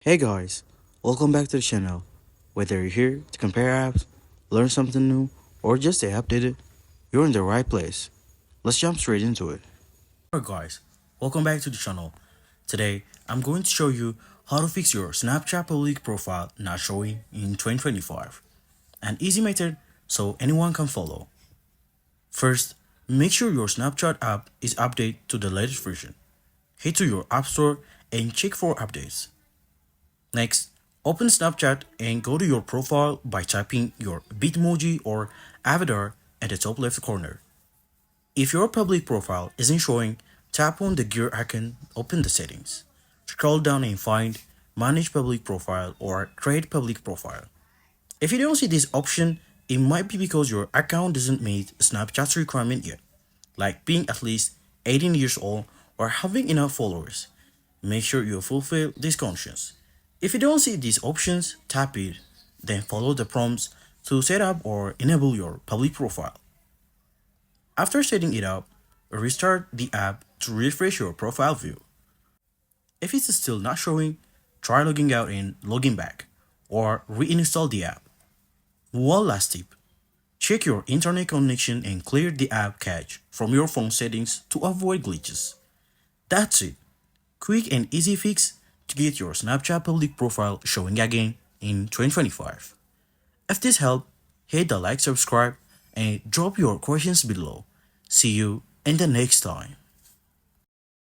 Hey guys, welcome back to the channel. Whether you're here to compare apps, learn something new, or just stay updated, you're in the right place. Let's jump straight into it. Alright guys, welcome back to the channel. Today, I'm going to show you how to fix your Snapchat public profile not showing in 2025. An easy method so anyone can follow. First, make sure your Snapchat app is updated to the latest version. Head to your app store and check for updates. Next, open Snapchat and go to your profile by typing your Bitmoji or avatar at the top left corner. If your public profile isn't showing, tap on the gear icon, open the settings. Scroll down and find Manage Public Profile or Create Public Profile. If you don't see this option, it might be because your account doesn't meet Snapchat's requirement yet, like being at least 18 years old or having enough followers. Make sure you fulfill these conditions. If you don't see these options, tap it, then follow the prompts to set up or enable your public profile. After setting it up, restart the app to refresh your profile view. If it's still not showing, try logging out and logging back, or reinstall the app. One last tip. Check your internet connection and clear the app cache from your phone settings to avoid glitches. That's it. Quick and easy fix to get your Snapchat public profile showing again in 2025. If this helped, hit the like, subscribe, and drop your questions below. See you in the next time.